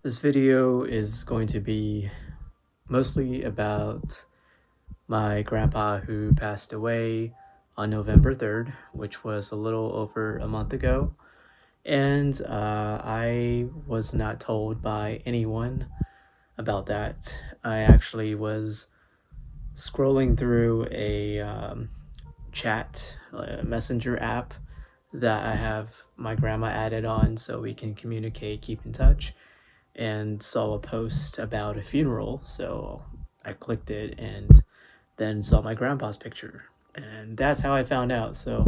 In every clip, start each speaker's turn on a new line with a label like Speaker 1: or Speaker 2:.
Speaker 1: This video is going to be mostly about my grandpa who passed away on November 3rd, which was a little over a month ago. And I was not told by anyone about that. I actually was scrolling through a chat messenger app that I have my grandma added on so we can communicate, keep in touch, and saw a post about a funeral. So I clicked it and then saw my grandpa's picture. And that's how I found out. So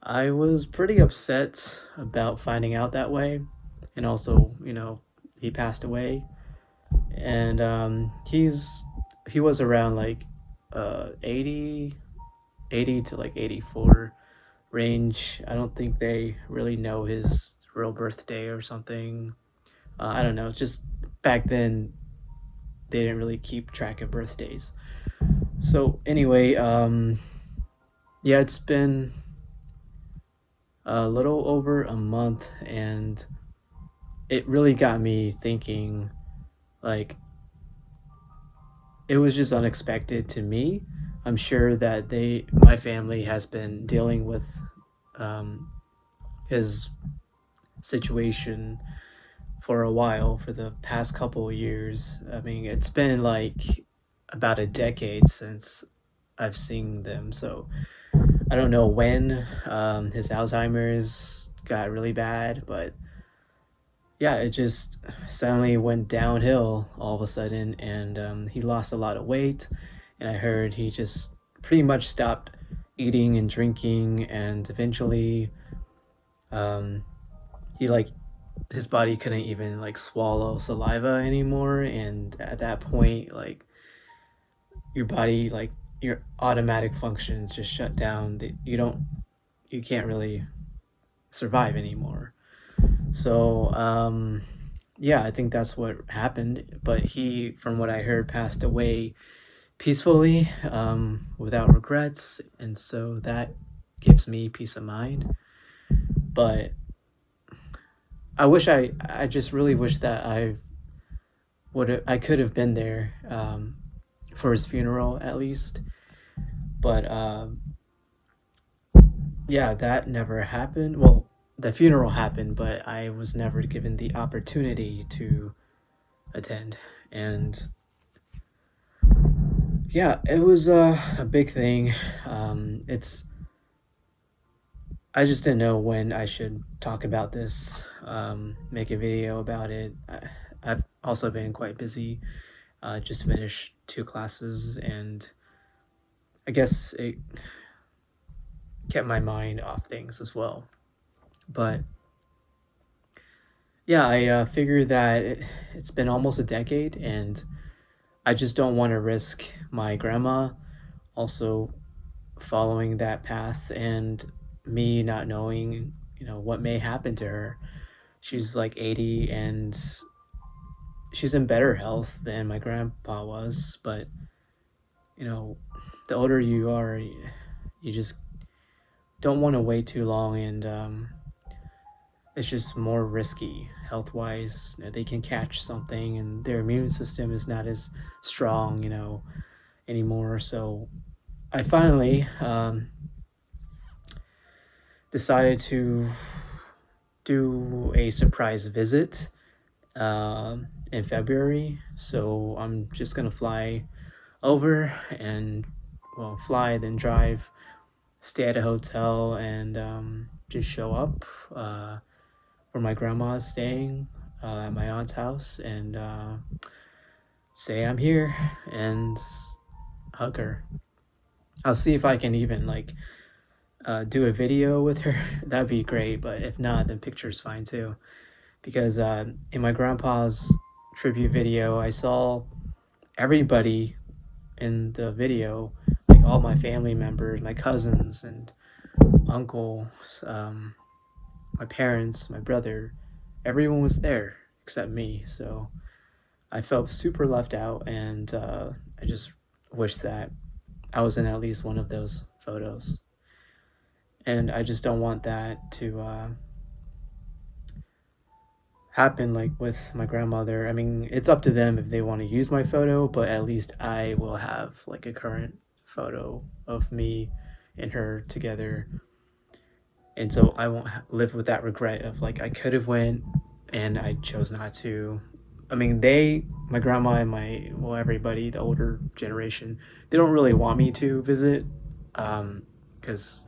Speaker 1: I was pretty upset about finding out that way. And also, he passed away. And he was around like 80 to like 84 range. I don't think they really know his real birthday or something. I don't know. Just back then, they didn't really keep track of birthdays. So anyway, yeah, it's been a little over a month, and it really got me thinking. Like, it was just unexpected to me. I'm sure that my family has been dealing with his situation for a while, for the past couple of years. I mean, it's been like about a decade since I've seen them, so I don't know when his Alzheimer's got really bad, but yeah, it just suddenly went downhill all of a sudden, and he lost a lot of weight, and I heard he just pretty much stopped eating and drinking, and eventually he like his body couldn't even like swallow saliva anymore, and at that point, like, your body, like, your automatic functions just shut down. You can't really survive anymore. So yeah, I think that's what happened. But he, from what I heard, passed away peacefully, without regrets, and so that gives me peace of mind. But I just really wish that I could have been there for his funeral at least. But yeah, that never happened. Well, the funeral happened, but I was never given the opportunity to attend. And yeah, it was a big thing. It's I just didn't know when I should talk about this, make a video about it. I've also been quite busy. Just finished 2 classes, and I guess it kept my mind off things as well. But yeah, I figured that it's been almost a decade, and I just don't want to risk my grandma also following that path and me not knowing, what may happen to her. She's like 80, and she's in better health than my grandpa was, but you know, the older you are, you just don't want to wait too long, and it's just more risky health wise. They can catch something, and their immune system is not as strong, anymore. So I finally decided to do a surprise visit in February. So I'm just gonna fly over and, well, fly, then drive, stay at a hotel, and just show up where my grandma is staying, at my aunt's house, and say I'm here and hug her. I'll see if I can even like do a video with her. That'd be great, but if not, then picture's fine too. Because in my grandpa's tribute video, I saw everybody in the video, like all my family members, my cousins and uncle, my parents, my brother, everyone was there except me. So I felt super left out, and I just wish that I was in at least one of those photos. And I just don't want that to happen like with my grandmother. I mean, it's up to them if they want to use my photo, but at least I will have like a current photo of me and her together. And so I won't live with that regret of like I could have went and I chose not to. I mean, my grandma and everybody, the older generation, they don't really want me to visit, because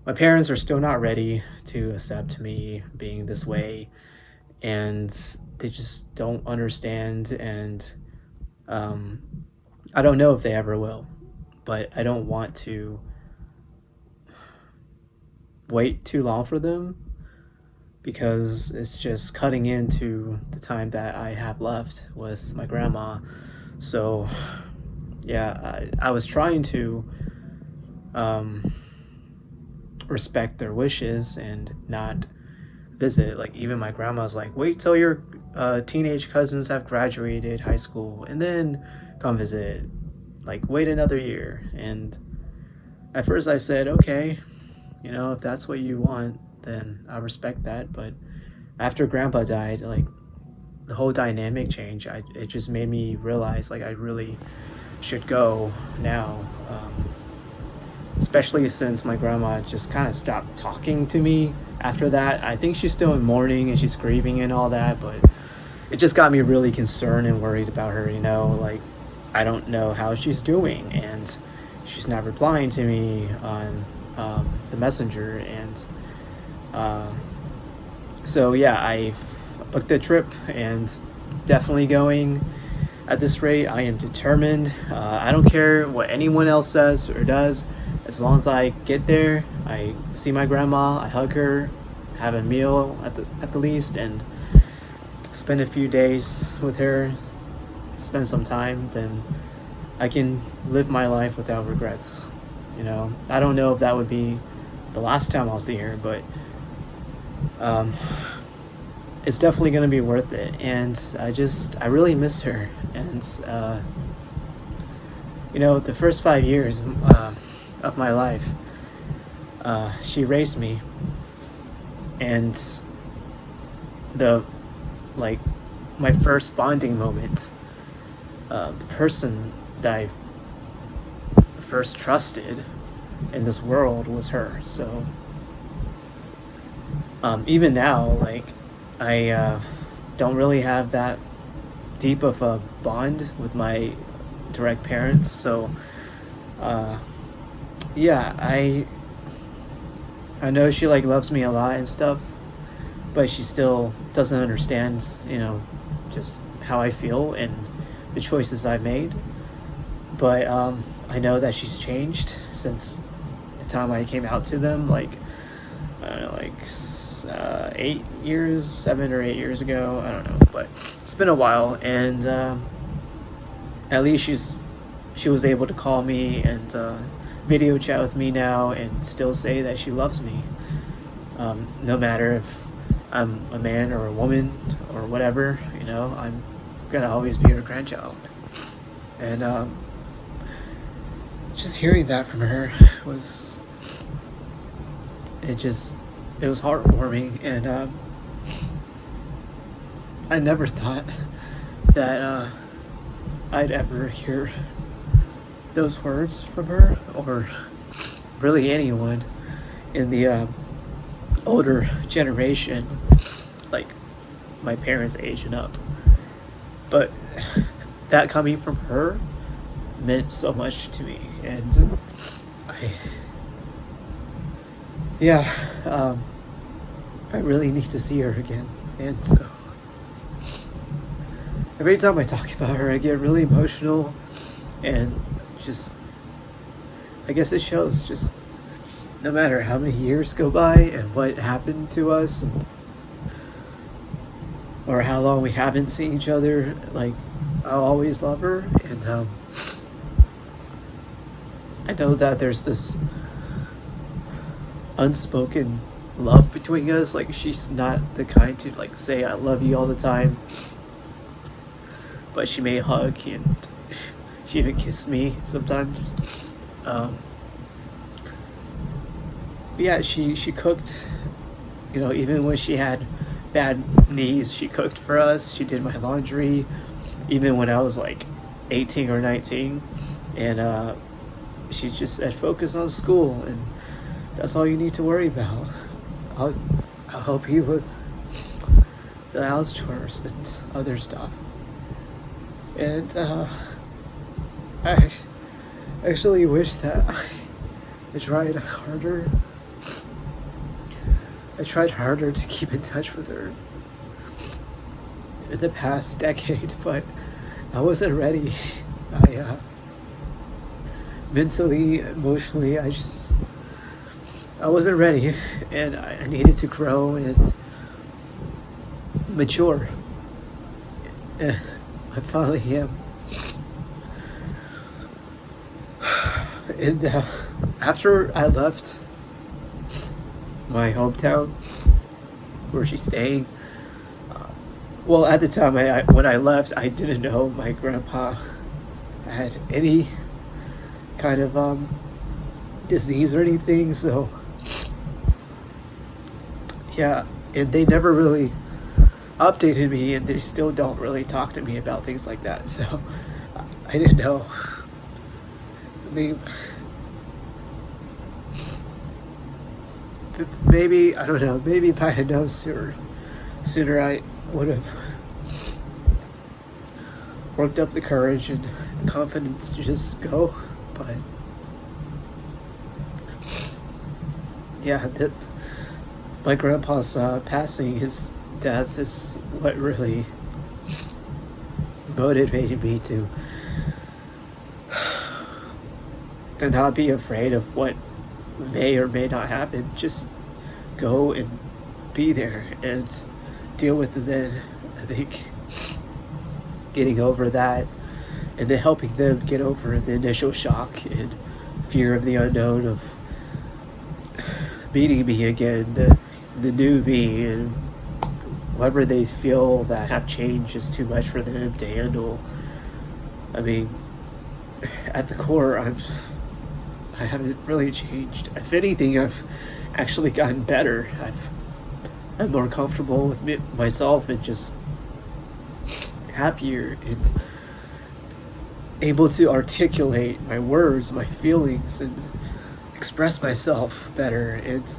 Speaker 1: my parents are still not ready to accept me being this way, and they just don't understand. And um, I don't know if they ever will, but I don't want to wait too long for them because it's just cutting into the time that I have left with my grandma. So, yeah, I was trying to um, respect their wishes and not visit. Like, even my grandma's like, wait till your teenage cousins have graduated high school and then come visit. Like, wait another year. And at first I said, okay, if that's what you want, then I respect that. But after grandpa died, like the whole dynamic changed. It just made me realize like I really should go now, especially since my grandma just kind of stopped talking to me after that. I think she's still in mourning and she's grieving and all that, but it just got me really concerned and worried about her. Like I don't know how she's doing, and she's not replying to me on the messenger. And so yeah, I booked the trip and definitely going. At this rate, I am determined. I don't care what anyone else says or does. As long as I get there, I see my grandma, I hug her, have a meal at the least, and spend a few days with her, spend some time, then I can live my life without regrets. I don't know if that would be the last time I'll see her, but it's definitely going to be worth it. And I really miss her. And the first 5 years of my life, she raised me, and my first bonding moment, the person that I first trusted in this world was her. So even now, like I don't really have that deep of a bond with my direct parents. So yeah, I know she like loves me a lot and stuff, but she still doesn't understand, just how I feel and the choices I've made. But I know that she's changed since the time I came out to them, like I don't know, like 7 or 8 years ago. I don't know, but it's been a while, and at least she was able to call me and video chat with me now and still say that she loves me, no matter if I'm a man or a woman or whatever. I'm gonna always be her grandchild. And just hearing that from her was heartwarming. And I never thought that I'd ever hear those words from her, or really anyone in the older generation, like my parents' age and up. But that coming from her meant so much to me. And I really need to see her again. And so every time I talk about her, I get really emotional, and just, I guess it shows, just no matter how many years go by and what happened to us, or how long we haven't seen each other, like I'll always love her. And I know that there's this unspoken love between us. Like she's not the kind to like say I love you all the time, but she may hug, and she even kissed me sometimes. Yeah, she cooked, even when she had bad knees. She cooked for us. She did my laundry, even when I was like 18 or 19. And she just said, focus on school, and that's all you need to worry about. I'll help you with the house chores and other stuff. And I actually wish that I tried harder. I tried harder to keep in touch with her in the past decade, but I wasn't ready. I mentally, emotionally, I wasn't ready, and I needed to grow and mature. And I finally am. And after I left my hometown where she's staying, well, at the time when I left, I didn't know my grandpa had any kind of disease or anything. So yeah, and they never really updated me, and they still don't really talk to me about things like that. So I didn't know. I mean, maybe, I don't know, maybe if I had known sooner I would have worked up the courage and the confidence to just go. But yeah, that my grandpa's passing, his death, is what really motivated me to not be afraid of what may or may not happen. Just go and be there and deal with it then. I think getting over that, and then helping them get over the initial shock and fear of the unknown of meeting me again, the new me, and whatever they feel that have changed is too much for them to handle. I mean, at the core, I haven't really changed. If anything, I've actually gotten better. I'm more comfortable with myself, and just happier, and able to articulate my words, my feelings, and express myself better. And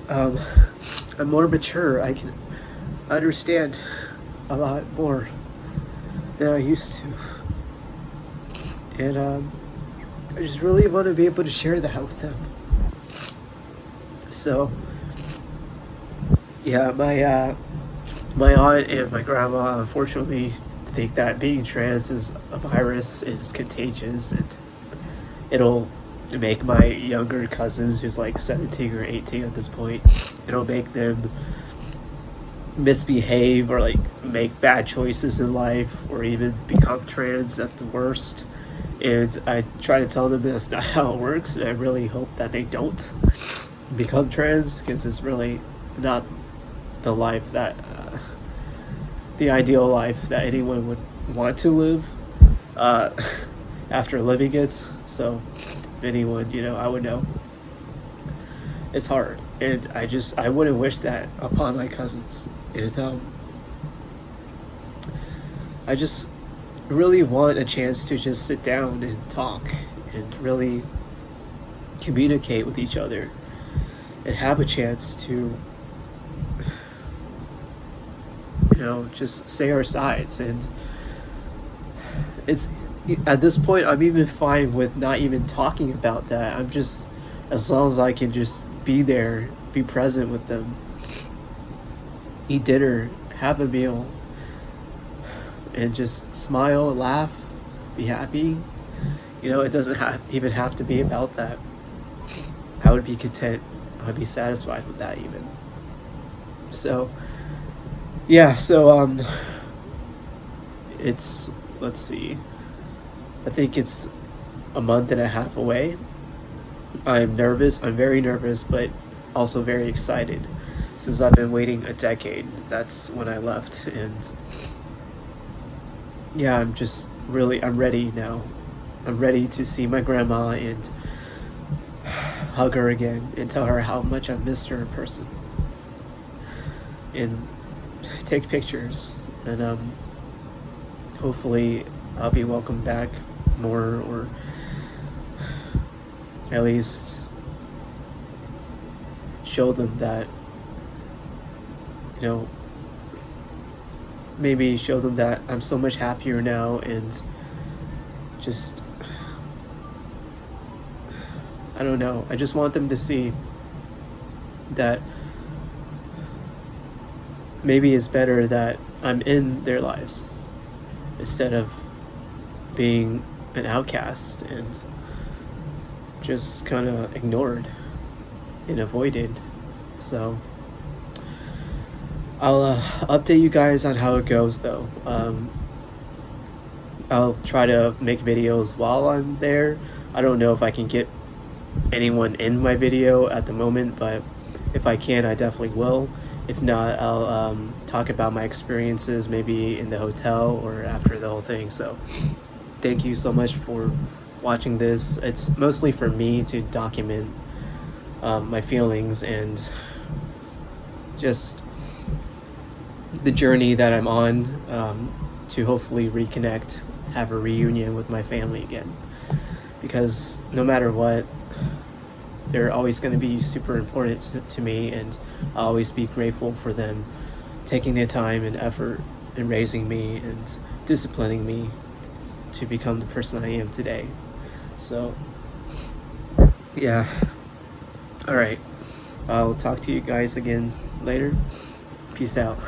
Speaker 1: I'm more mature. I can understand a lot more than I used to. And I just really want to be able to share that with them. So yeah, my aunt and my grandma unfortunately think that being trans is a virus, it is contagious, and it'll make my younger cousins, who's like 17 or 18 at this point, it'll make them misbehave or like make bad choices in life, or even become trans at the worst. And I try to tell them that's not how it works, and I really hope that they don't become trans, because it's really not the life that the ideal life that anyone would want to live after living it. So if anyone, I would know it's hard, and I wouldn't wish that upon my cousins. And I just really want a chance to just sit down and talk and really communicate with each other, and have a chance to just say our sides. And it's, at this point, I'm even fine with not even talking about that. I'm just, as long as I can just be there, be present with them, eat dinner, have a meal, and just smile, laugh, be happy. It doesn't even have to be about that. I would be content. I would be satisfied with that even. So yeah, so it's, let's see, I think it's a month and a half away. I'm nervous. I'm very nervous, but also very excited, since I've been waiting a decade. That's when I left. And yeah, I'm ready now. I'm ready to see my grandma and hug her again and tell her how much I've missed her in person. and take pictures, and hopefully I'll be welcomed back more, or at least show them that, maybe show them that I'm so much happier now, and just, I don't know, I just want them to see that maybe it's better that I'm in their lives instead of being an outcast and just kind of ignored and avoided. So I'll update you guys on how it goes, though. I'll try to make videos while I'm there. I don't know if I can get anyone in my video at the moment, but if I can, I definitely will. If not, I'll talk about my experiences maybe in the hotel or after the whole thing. So thank you so much for watching this. It's mostly for me to document my feelings and just the journey that I'm on, to hopefully reconnect, have a reunion with my family again. Because no matter what, they're always going to be super important to me, and I'll always be grateful for them taking their time and effort in raising me and disciplining me to become the person I am today. So, yeah. Alright. I'll talk to you guys again later. Peace out.